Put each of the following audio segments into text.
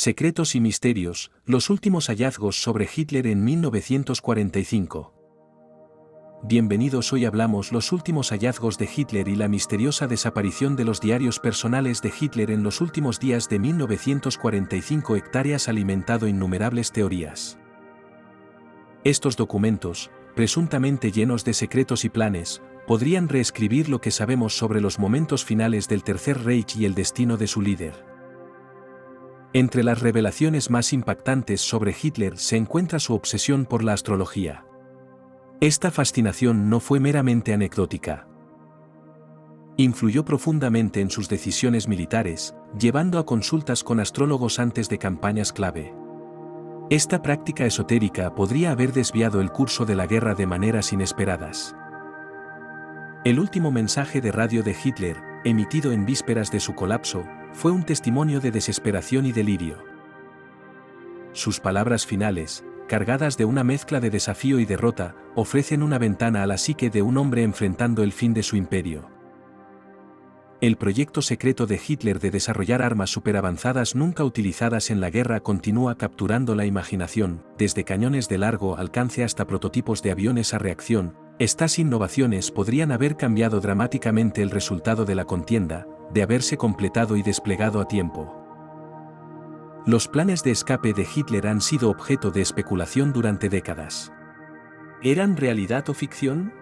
Secretos y misterios, los últimos hallazgos sobre Hitler en 1945. Bienvenidos, hoy hablamos los últimos hallazgos de Hitler y la misteriosa desaparición de los diarios personales de Hitler en los últimos días de 1945. Hectáreas alimentado innumerables teorías. Estos documentos, presuntamente llenos de secretos y planes, podrían reescribir lo que sabemos sobre los momentos finales del Tercer Reich y el destino de su líder. Entre las revelaciones más impactantes sobre Hitler se encuentra su obsesión por la astrología. Esta fascinación no fue meramente anecdótica. Influyó profundamente en sus decisiones militares, llevando a consultas con astrólogos antes de campañas clave. Esta práctica esotérica podría haber desviado el curso de la guerra de maneras inesperadas. El último mensaje de radio de Hitler, emitido en vísperas de su colapso, fue un testimonio de desesperación y delirio. Sus palabras finales, cargadas de una mezcla de desafío y derrota, ofrecen una ventana a la psique de un hombre enfrentando el fin de su imperio. El proyecto secreto de Hitler de desarrollar armas superavanzadas nunca utilizadas en la guerra continúa capturando la imaginación, desde cañones de largo alcance hasta prototipos de aviones a reacción. Estas innovaciones podrían haber cambiado dramáticamente el resultado de la contienda, de haberse completado y desplegado a tiempo. Los planes de escape de Hitler han sido objeto de especulación durante décadas. ¿Eran realidad o ficción?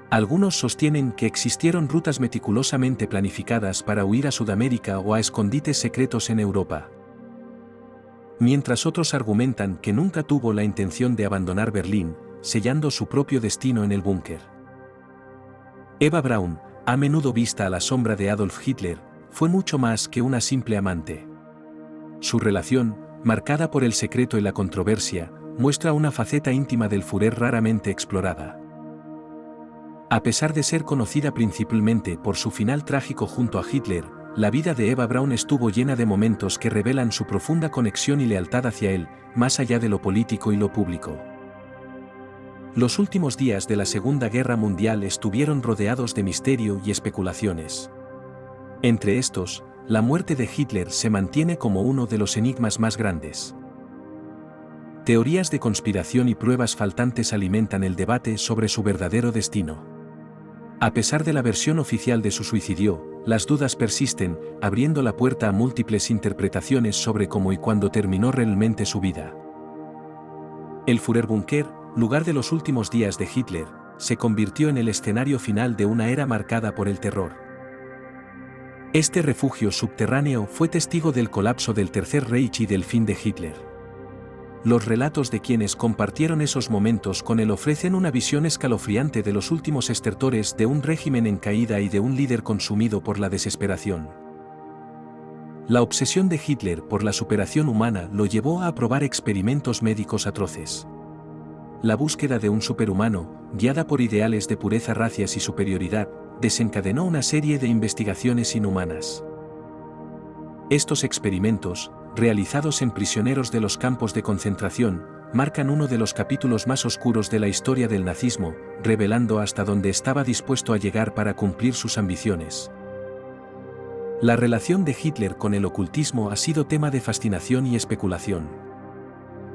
Algunos sostienen que existieron rutas meticulosamente planificadas para huir a Sudamérica o a escondites secretos en Europa. Mientras otros argumentan que nunca tuvo la intención de abandonar Berlín, sellando su propio destino en el búnker. Eva Braun, a menudo vista a la sombra de Adolf Hitler, fue mucho más que una simple amante. Su relación, marcada por el secreto y la controversia, muestra una faceta íntima del Führer raramente explorada. A pesar de ser conocida principalmente por su final trágico junto a Hitler, la vida de Eva Braun estuvo llena de momentos que revelan su profunda conexión y lealtad hacia él, más allá de lo político y lo público. Los últimos días de la Segunda Guerra Mundial estuvieron rodeados de misterio y especulaciones. Entre estos, la muerte de Hitler se mantiene como uno de los enigmas más grandes. Teorías de conspiración y pruebas faltantes alimentan el debate sobre su verdadero destino. A pesar de la versión oficial de su suicidio, las dudas persisten, abriendo la puerta a múltiples interpretaciones sobre cómo y cuándo terminó realmente su vida. El Führerbunker, lugar de los últimos días de Hitler, se convirtió en el escenario final de una era marcada por el terror. Este refugio subterráneo fue testigo del colapso del Tercer Reich y del fin de Hitler. Los relatos de quienes compartieron esos momentos con él ofrecen una visión escalofriante de los últimos estertores de un régimen en caída y de un líder consumido por la desesperación. La obsesión de Hitler por la superación humana lo llevó a aprobar experimentos médicos atroces. La búsqueda de un superhumano, guiada por ideales de pureza, racias y superioridad, desencadenó una serie de investigaciones inhumanas. Estos experimentos, realizados en prisioneros de los campos de concentración, marcan uno de los capítulos más oscuros de la historia del nazismo, revelando hasta dónde estaba dispuesto a llegar para cumplir sus ambiciones. La relación de Hitler con el ocultismo ha sido tema de fascinación y especulación.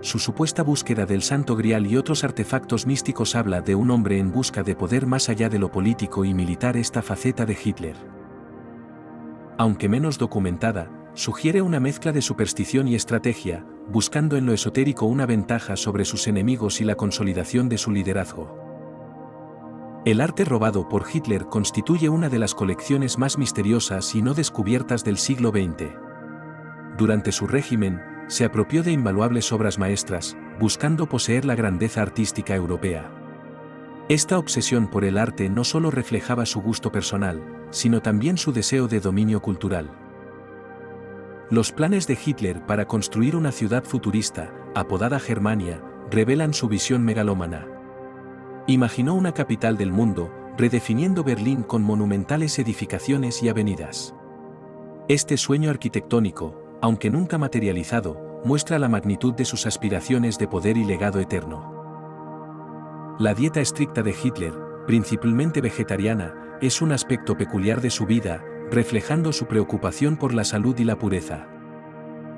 Su supuesta búsqueda del Santo Grial y otros artefactos místicos habla de un hombre en busca de poder más allá de lo político y militar. Esta faceta de Hitler, aunque menos documentada, sugiere una mezcla de superstición y estrategia, buscando en lo esotérico una ventaja sobre sus enemigos y la consolidación de su liderazgo. El arte robado por Hitler constituye una de las colecciones más misteriosas y no descubiertas del siglo XX. Durante su régimen, se apropió de invaluables obras maestras, buscando poseer la grandeza artística europea. Esta obsesión por el arte no solo reflejaba su gusto personal, sino también su deseo de dominio cultural. Los planes de Hitler para construir una ciudad futurista, apodada Germania, revelan su visión megalómana. Imaginó una capital del mundo, redefiniendo Berlín con monumentales edificaciones y avenidas. Este sueño arquitectónico, aunque nunca materializado, muestra la magnitud de sus aspiraciones de poder y legado eterno. La dieta estricta de Hitler, principalmente vegetariana, es un aspecto peculiar de su vida, reflejando su preocupación por la salud y la pureza.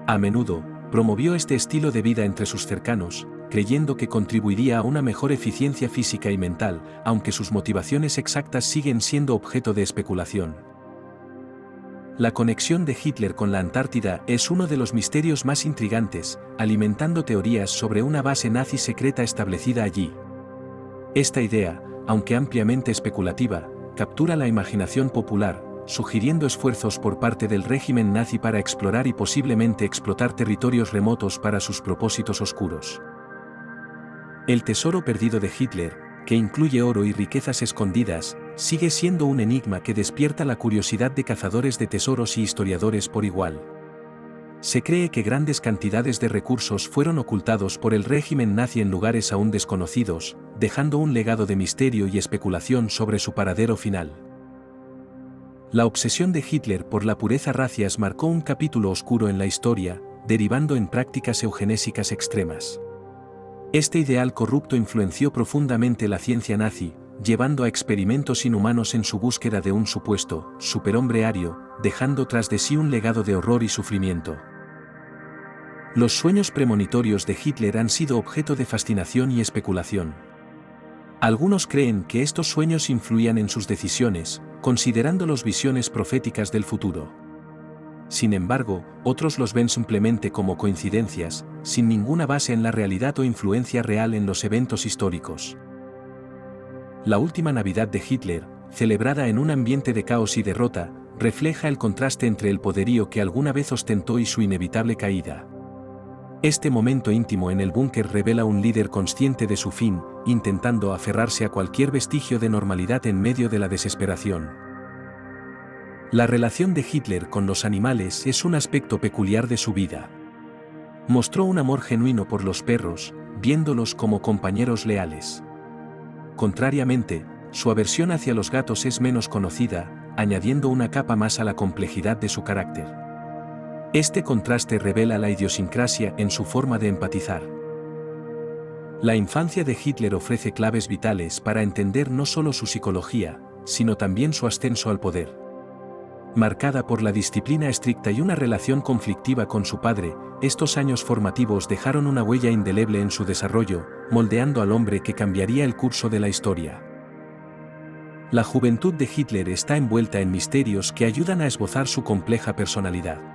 A menudo, promovió este estilo de vida entre sus cercanos, creyendo que contribuiría a una mejor eficiencia física y mental, aunque sus motivaciones exactas siguen siendo objeto de especulación. La conexión de Hitler con la Antártida es uno de los misterios más intrigantes, alimentando teorías sobre una base nazi secreta establecida allí. Esta idea, aunque ampliamente especulativa, captura la imaginación popular, sugiriendo esfuerzos por parte del régimen nazi para explorar y posiblemente explotar territorios remotos para sus propósitos oscuros. El tesoro perdido de Hitler, que incluye oro y riquezas escondidas, sigue siendo un enigma que despierta la curiosidad de cazadores de tesoros y historiadores por igual. Se cree que grandes cantidades de recursos fueron ocultados por el régimen nazi en lugares aún desconocidos, dejando un legado de misterio y especulación sobre su paradero final. La obsesión de Hitler por la pureza racias marcó un capítulo oscuro en la historia, derivando en prácticas eugenésicas extremas. Este ideal corrupto influenció profundamente la ciencia nazi, llevando a experimentos inhumanos en su búsqueda de un supuesto superhombre ario, dejando tras de sí un legado de horror y sufrimiento. Los sueños premonitorios de Hitler han sido objeto de fascinación y especulación. Algunos creen que estos sueños influían en sus decisiones, considerándolos visiones proféticas del futuro. Sin embargo, otros los ven simplemente como coincidencias, sin ninguna base en la realidad o influencia real en los eventos históricos. La última Navidad de Hitler, celebrada en un ambiente de caos y derrota, refleja el contraste entre el poderío que alguna vez ostentó y su inevitable caída. Este momento íntimo en el búnker revela un líder consciente de su fin, intentando aferrarse a cualquier vestigio de normalidad en medio de la desesperación. La relación de Hitler con los animales es un aspecto peculiar de su vida. Mostró un amor genuino por los perros, viéndolos como compañeros leales. Contrariamente, su aversión hacia los gatos es menos conocida, añadiendo una capa más a la complejidad de su carácter. Este contraste revela la idiosincrasia en su forma de empatizar. La infancia de Hitler ofrece claves vitales para entender no solo su psicología, sino también su ascenso al poder. Marcada por la disciplina estricta y una relación conflictiva con su padre, estos años formativos dejaron una huella indeleble en su desarrollo, moldeando al hombre que cambiaría el curso de la historia. La juventud de Hitler está envuelta en misterios que ayudan a esbozar su compleja personalidad.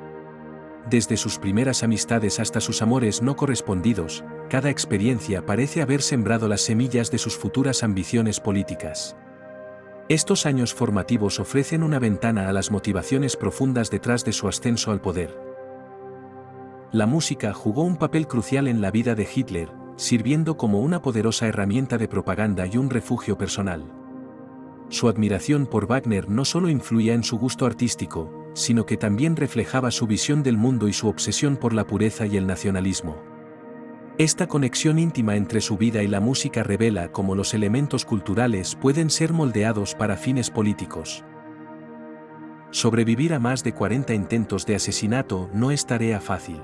Desde sus primeras amistades hasta sus amores no correspondidos, cada experiencia parece haber sembrado las semillas de sus futuras ambiciones políticas. Estos años formativos ofrecen una ventana a las motivaciones profundas detrás de su ascenso al poder. La música jugó un papel crucial en la vida de Hitler, sirviendo como una poderosa herramienta de propaganda y un refugio personal. Su admiración por Wagner no solo influía en su gusto artístico, sino que también reflejaba su visión del mundo y su obsesión por la pureza y el nacionalismo. Esta conexión íntima entre su vida y la música revela cómo los elementos culturales pueden ser moldeados para fines políticos. Sobrevivir a más de 40 intentos de asesinato no es tarea fácil.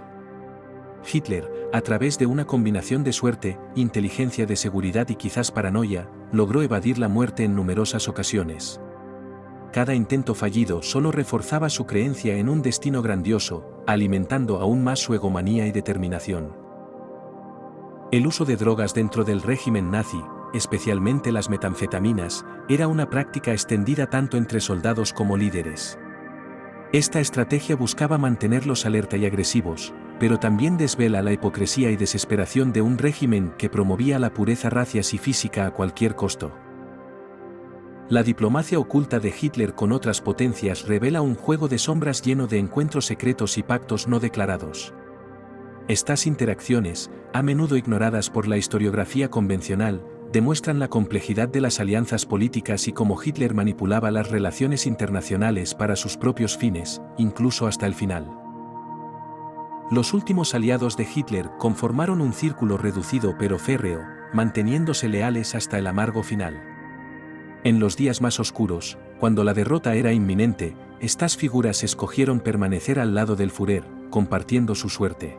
Hitler, a través de una combinación de suerte, inteligencia de seguridad y quizás paranoia, logró evadir la muerte en numerosas ocasiones. Cada intento fallido solo reforzaba su creencia en un destino grandioso, alimentando aún más su egomanía y determinación. El uso de drogas dentro del régimen nazi, especialmente las metanfetaminas, era una práctica extendida tanto entre soldados como líderes. Esta estrategia buscaba mantenerlos alerta y agresivos, pero también desvela la hipocresía y desesperación de un régimen que promovía la pureza racial y física a cualquier costo. La diplomacia oculta de Hitler con otras potencias revela un juego de sombras lleno de encuentros secretos y pactos no declarados. Estas interacciones, a menudo ignoradas por la historiografía convencional, demuestran la complejidad de las alianzas políticas y cómo Hitler manipulaba las relaciones internacionales para sus propios fines, incluso hasta el final. Los últimos aliados de Hitler conformaron un círculo reducido pero férreo, manteniéndose leales hasta el amargo final. En los días más oscuros, cuando la derrota era inminente, estas figuras escogieron permanecer al lado del Führer, compartiendo su suerte.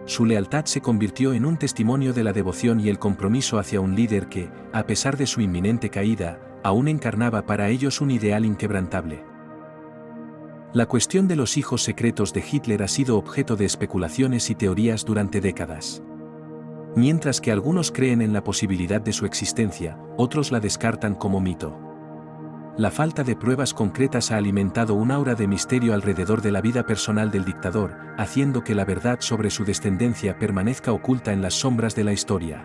Su lealtad se convirtió en un testimonio de la devoción y el compromiso hacia un líder que, a pesar de su inminente caída, aún encarnaba para ellos un ideal inquebrantable. La cuestión de los hijos secretos de Hitler ha sido objeto de especulaciones y teorías durante décadas. Mientras que algunos creen en la posibilidad de su existencia, otros la descartan como mito. La falta de pruebas concretas ha alimentado un aura de misterio alrededor de la vida personal del dictador, haciendo que la verdad sobre su descendencia permanezca oculta en las sombras de la historia.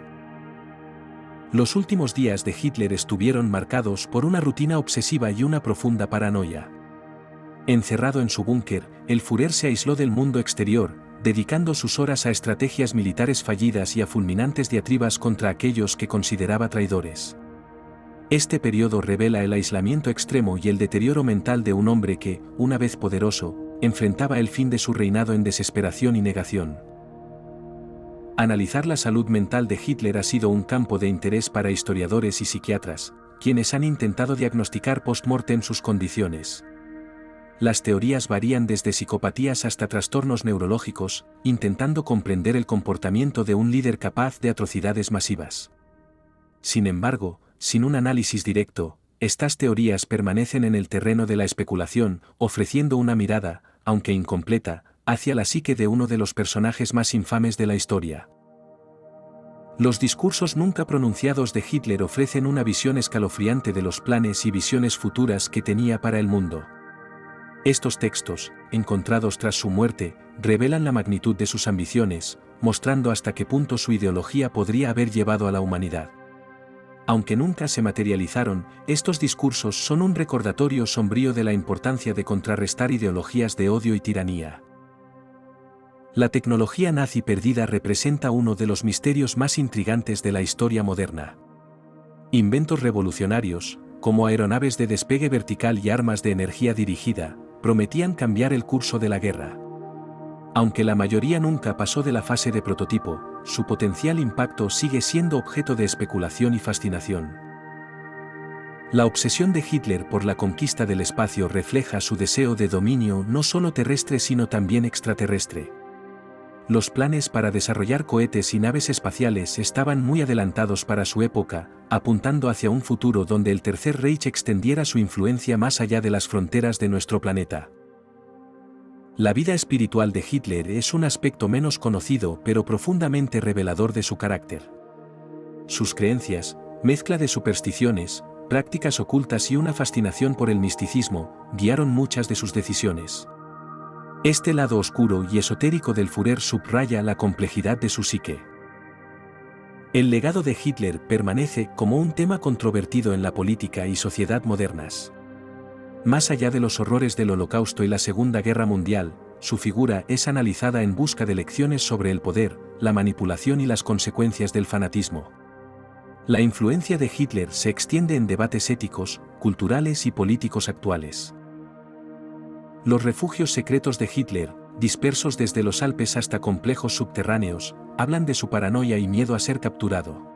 Los últimos días de Hitler estuvieron marcados por una rutina obsesiva y una profunda paranoia. Encerrado en su búnker, el Führer se aisló del mundo exterior, dedicando sus horas a estrategias militares fallidas y a fulminantes diatribas contra aquellos que consideraba traidores. Este periodo revela el aislamiento extremo y el deterioro mental de un hombre que, una vez poderoso, enfrentaba el fin de su reinado en desesperación y negación. Analizar la salud mental de Hitler ha sido un campo de interés para historiadores y psiquiatras, quienes han intentado diagnosticar post-mortem sus condiciones. Las teorías varían desde psicopatías hasta trastornos neurológicos, intentando comprender el comportamiento de un líder capaz de atrocidades masivas. Sin embargo, sin un análisis directo, estas teorías permanecen en el terreno de la especulación, ofreciendo una mirada, aunque incompleta, hacia la psique de uno de los personajes más infames de la historia. Los discursos nunca pronunciados de Hitler ofrecen una visión escalofriante de los planes y visiones futuras que tenía para el mundo. Estos textos, encontrados tras su muerte, revelan la magnitud de sus ambiciones, mostrando hasta qué punto su ideología podría haber llevado a la humanidad. Aunque nunca se materializaron, estos discursos son un recordatorio sombrío de la importancia de contrarrestar ideologías de odio y tiranía. La tecnología nazi perdida representa uno de los misterios más intrigantes de la historia moderna. Inventos revolucionarios, como aeronaves de despegue vertical y armas de energía dirigida, prometían cambiar el curso de la guerra. Aunque la mayoría nunca pasó de la fase de prototipo, su potencial impacto sigue siendo objeto de especulación y fascinación. La obsesión de Hitler por la conquista del espacio refleja su deseo de dominio no solo terrestre sino también extraterrestre. Los planes para desarrollar cohetes y naves espaciales estaban muy adelantados para su época, apuntando hacia un futuro donde el Tercer Reich extendiera su influencia más allá de las fronteras de nuestro planeta. La vida espiritual de Hitler es un aspecto menos conocido pero profundamente revelador de su carácter. Sus creencias, mezcla de supersticiones, prácticas ocultas y una fascinación por el misticismo, guiaron muchas de sus decisiones. Este lado oscuro y esotérico del Führer subraya la complejidad de su psique. El legado de Hitler permanece como un tema controvertido en la política y sociedad modernas. Más allá de los horrores del Holocausto y la Segunda Guerra Mundial, su figura es analizada en busca de lecciones sobre el poder, la manipulación y las consecuencias del fanatismo. La influencia de Hitler se extiende en debates éticos, culturales y políticos actuales. Los refugios secretos de Hitler, dispersos desde los Alpes hasta complejos subterráneos, hablan de su paranoia y miedo a ser capturado.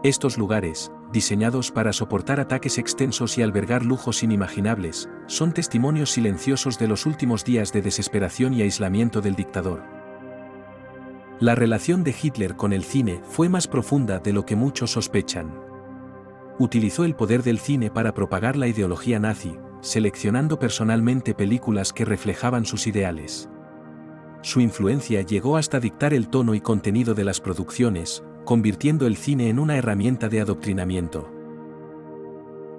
Estos lugares, diseñados para soportar ataques extensos y albergar lujos inimaginables, son testimonios silenciosos de los últimos días de desesperación y aislamiento del dictador. La relación de Hitler con el cine fue más profunda de lo que muchos sospechan. Utilizó el poder del cine para propagar la ideología nazi, seleccionando personalmente películas que reflejaban sus ideales. Su influencia llegó hasta dictar el tono y contenido de las producciones, convirtiendo el cine en una herramienta de adoctrinamiento.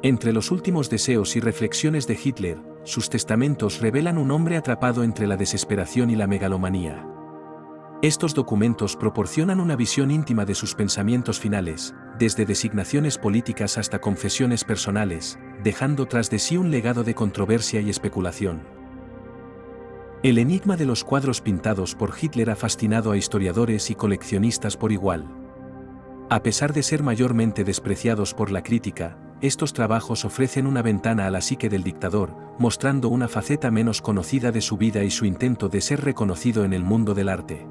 Entre los últimos deseos y reflexiones de Hitler, sus testamentos revelan un hombre atrapado entre la desesperación y la megalomanía. Estos documentos proporcionan una visión íntima de sus pensamientos finales, desde designaciones políticas hasta confesiones personales, dejando tras de sí un legado de controversia y especulación. El enigma de los cuadros pintados por Hitler ha fascinado a historiadores y coleccionistas por igual. A pesar de ser mayormente despreciados por la crítica, estos trabajos ofrecen una ventana a la psique del dictador, mostrando una faceta menos conocida de su vida y su intento de ser reconocido en el mundo del arte.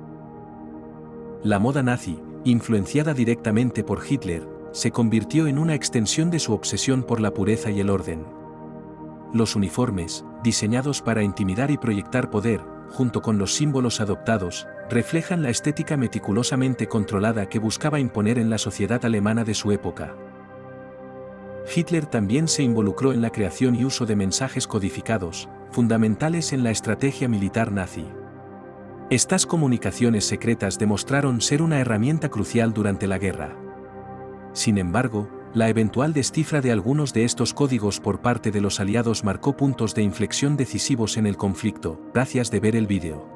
La moda nazi, influenciada directamente por Hitler, se convirtió en una extensión de su obsesión por la pureza y el orden. Los uniformes, diseñados para intimidar y proyectar poder, junto con los símbolos adoptados, reflejan la estética meticulosamente controlada que buscaba imponer en la sociedad alemana de su época. Hitler también se involucró en la creación y uso de mensajes codificados, fundamentales en la estrategia militar nazi. Estas comunicaciones secretas demostraron ser una herramienta crucial durante la guerra. Sin embargo, la eventual descifra de algunos de estos códigos por parte de los aliados marcó puntos de inflexión decisivos en el conflicto. Gracias de ver el vídeo.